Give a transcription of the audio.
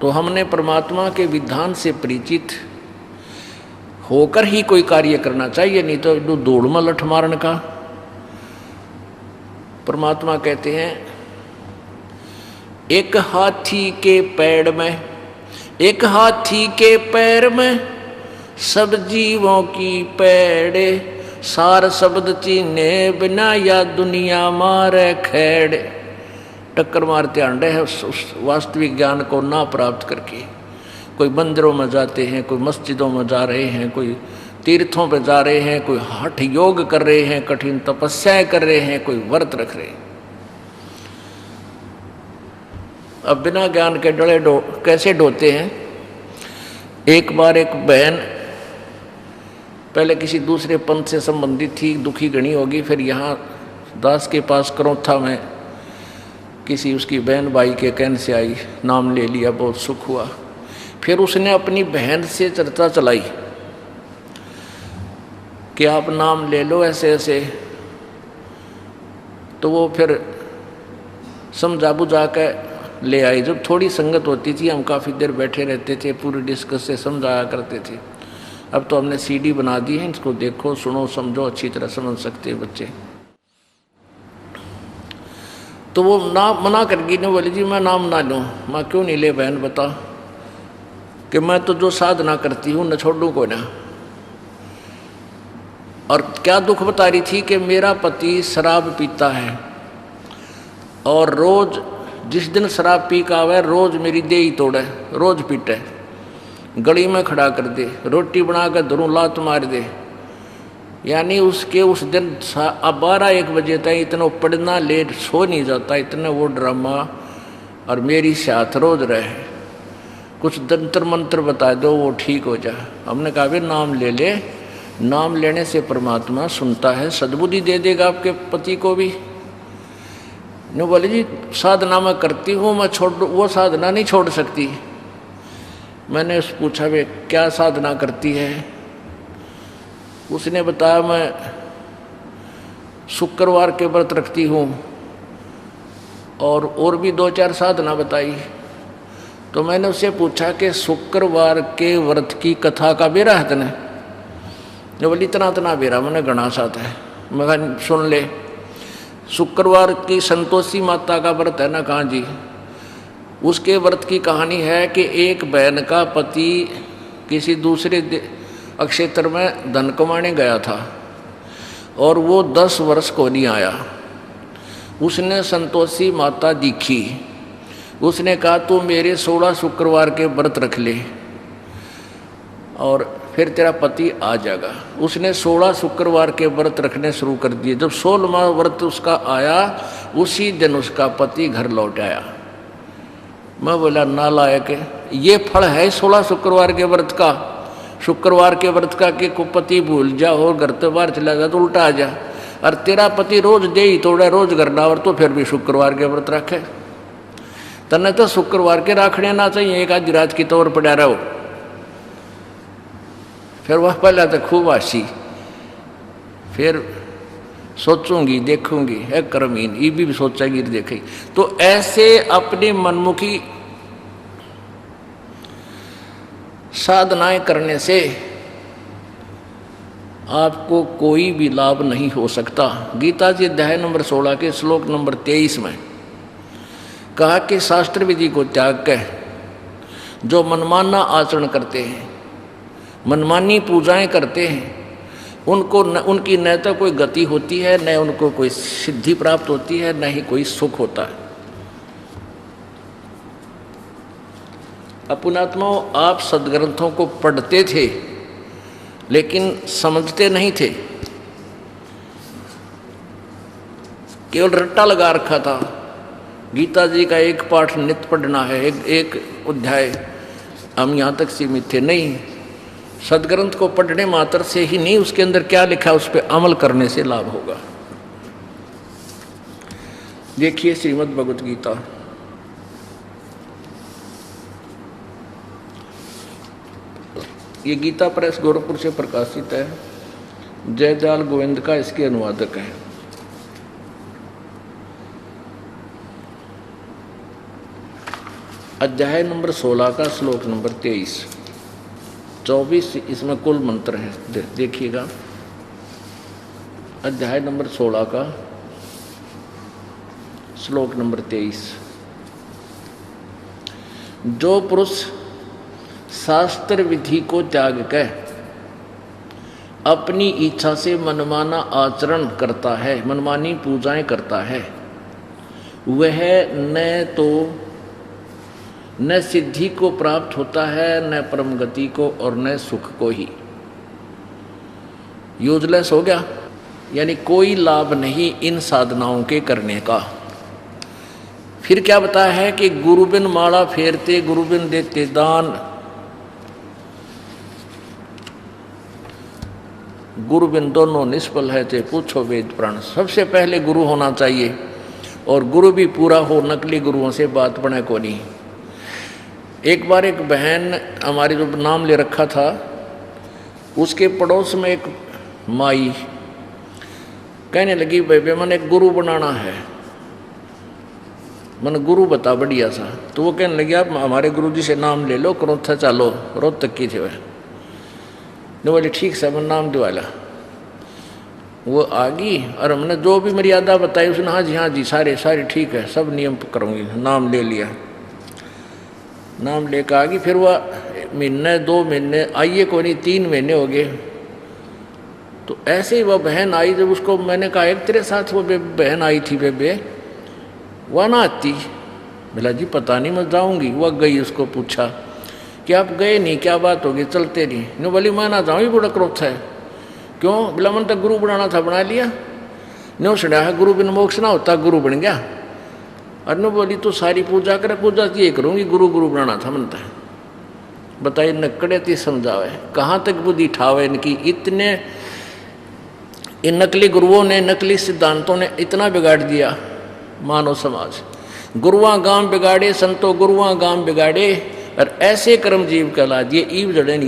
तो हमने परमात्मा के विधान से परिचित होकर ही कोई कार्य करना चाहिए, नहीं तो दौड़ में लठ मारने का। परमात्मा कहते हैं एक हाथी के पैर में, एक हाथी के पैर में सब जीवों की पैड़े, सार शब्द चीने बिना या दुनिया मारे खेड़े। टक्कर मारते आंडे है उस वास्तविक ज्ञान को ना प्राप्त करके। कोई मंदिरों में जाते हैं, कोई मस्जिदों में जा रहे हैं, कोई तीर्थों पे जा रहे हैं, कोई हठ योग कर रहे हैं, कठिन तपस्याएं कर रहे हैं, कोई व्रत रख रहे हैं। अब बिना ज्ञान के डले कैसे ढोते हैं। एक बार एक बहन पहले किसी दूसरे पंथ से संबंधित थी, दुखी गणी होगी, फिर यहाँ दास के पास करौथा में किसी उसकी बहन भाई के कहने से आई, नाम ले लिया, बहुत सुख हुआ। फिर उसने अपनी बहन से चर्चा चलाई कि आप नाम ले लो ऐसे ऐसे। तो वो फिर समझा बुझा के ले आई। जब थोड़ी संगत होती थी हम काफ़ी देर बैठे रहते थे, पूरी डिस्कस से समझाया करते थे। अब तो हमने सीडी बना दी है, इसको देखो सुनो समझो, अच्छी तरह समझ सकते हैं बच्चे। तो वो ना मना कर गई, ने बोली जी मैं नाम ना लूँ। मैं क्यों नहीं ले बहन बता, कि मैं तो जो साधना करती हूँ न छोड़ूँ को ना। और क्या दुख बता रही थी कि मेरा पति शराब पीता है और रोज़ जिस दिन शराब पी का आवे रोज़ मेरी देही तोड़े, रोज़ पीटे, गली में खड़ा कर दे, रोटी बना कर धरूँ लात मार दे। यानी उसके उस दिन 12-1 बजे तक इतना पढ़ना लेट सो नहीं जाता, इतना वो ड्रामा। और मेरी साथ रोज रहे, कुछ तंत्र मंत्र बता दो वो ठीक हो जाए। हमने कहा भी नाम ले ले, नाम लेने से परमात्मा सुनता है, सद्बुद्धि दे देगा आपके पति को भी। ने बोले जी साधना मैं करती हूँ, मैं छोड़ वो साधना नहीं छोड़ सकती। मैंने उस पूछा वे क्या साधना करती है। उसने बताया मैं शुक्रवार के व्रत रखती हूँ और भी 2-4 साधना बताई। तो मैंने उससे पूछा कि शुक्रवार के व्रत की कथा का बेरा है तने। जो बोली इतना बेरा मैंने घना साथ है। मैं कहा सुन ले, शुक्रवार की संतोषी माता का व्रत है ना। कहाँ जी? उसके व्रत की कहानी है कि एक बहन का पति किसी दूसरे क्षेत्र में धन कमाने गया था और वो 10 वर्ष को नहीं आया। उसने संतोषी माता दिखी, उसने कहा तू मेरे 16 शुक्रवार के व्रत रख ले और फिर तेरा पति आ जाएगा। उसने 16 शुक्रवार के व्रत रखने शुरू कर दिए। जब 16वां व्रत उसका आया उसी दिन उसका पति घर लौट आया। मैं बोला नालायक, ये फल है 16 शुक्रवार के व्रत का। शुक्रवार के व्रत का कि को पति भूल जा और घर तो बाहर चला जा तो उल्टा आ जा। और तेरा पति रोज दे ही तोड़ा, रोज करना और तो फिर भी शुक्रवार के व्रत रखे। तने तो शुक्रवार के राखने ना चाहिए, एक आधी रात की तौर पड़ा रहो। फिर वह पहले तो खूब आसी, फिर सोचूंगी देखूंगी है कर्महीन, ये भी सोचेंगी देखेगी। तो ऐसे अपनी मनमुखी साधनाएं करने से आपको कोई भी लाभ नहीं हो सकता। गीता जी अध्याय नंबर 16 के श्लोक नंबर 23 में कहा कि शास्त्र विधि को त्याग कर जो मनमाना आचरण करते हैं, मनमानी पूजाएं करते हैं, उनको उनकी न तो कोई गति होती है, न उनको कोई सिद्धि प्राप्त होती है, न ही कोई सुख होता है। अपुणात्माओं, आप सदग्रंथों को पढ़ते थे लेकिन समझते नहीं थे, केवल रट्टा लगा रखा था। गीता जी का एक पाठ नित्य पढ़ना है, एक अध्याय, हम यहाँ तक सीमित थे। नहीं, सदग्रंथ को पढ़ने मात्र से ही नहीं, उसके अंदर क्या लिखा है उस पर अमल करने से लाभ होगा। देखिए श्रीमद् भगवत गीता, ये गीता प्रेस गोरखपुर से प्रकाशित है। जयदयाल गोविंद का इसके अनुवादक है। अध्याय नंबर 16 का श्लोक नंबर 23, 24 इसमें कुल मंत्र है। देखिएगा, अध्याय नंबर 16 का श्लोक नंबर 23। जो पुरुष शास्त्र विधि को त्याग कर अपनी इच्छा से मनमाना आचरण करता है, मनमानी पूजाएं करता है, वह न सिद्धि को प्राप्त होता है, न परम गति को, और न सुख को ही। यूजलेस हो गया, यानी कोई लाभ नहीं इन साधनाओं के करने का। फिर क्या बताया है कि गुरु बिन माला फेरते, गुरु बिन देते दान, गुरु बिन दोनों निष्फल है ते पूछो वेद प्राण। सबसे पहले गुरु होना चाहिए, और गुरु भी पूरा हो, नकली गुरुओं से बात बने को नहीं। एक बार एक बहन हमारी जो नाम ले रखा था, उसके पड़ोस में एक माई कहने लगी, भाई मैंने एक गुरु बनाना है, मैंने गुरु बता बढ़िया सा। तो वो कहने लगी, आप हमारे गुरु जी से नाम ले लो, करोथा चालो, रोहतक की थे वह। ने बोली ठीक से मैं नाम दिवाला। वो आ गई और हमने जो भी मर्यादा बताई उसने हाँ जी सारे ठीक है, सब नियम करूँगी। नाम ले लिया, नाम लेकर आ गई। फिर वह महीने 2 महीने आइए को नहीं, 3 महीने हो गए। तो ऐसे ही वह बहन आई, जब उसको मैंने कहा एक तेरे साथ वो बहन आई थी बेबे, वह ना आती। बोला जी पता नहीं, मैं जाऊँगी। वह गई, उसको पूछा कि आप गए नहीं, क्या बात होगी, चलते नहीं। न बोली मैं ना जाऊँ, ही बड़ा क्रोध है। क्यों? बोला मन तो गुरु बनाना था, बना लिया। नो सुना है गुरु बिन मोक्ष ना होता, गुरु बन गया। और न बोली तो सारी पूजा करे, पूजा तो ये करूँगी, गुरु बनाना था मनता है। बताइए नकड़े ती समझावे, कहाँ तक बुद्धि ठावे इनकी। इतने इन नकली गुरुओं ने, नकली सिद्धांतों ने इतना बिगाड़ दिया मानव समाज। गुरुआ गांव बिगाड़े, संतो गुरुआ गांव बिगाड़े, और ऐसे कर्म जीव कहला दिए। ईव जड़े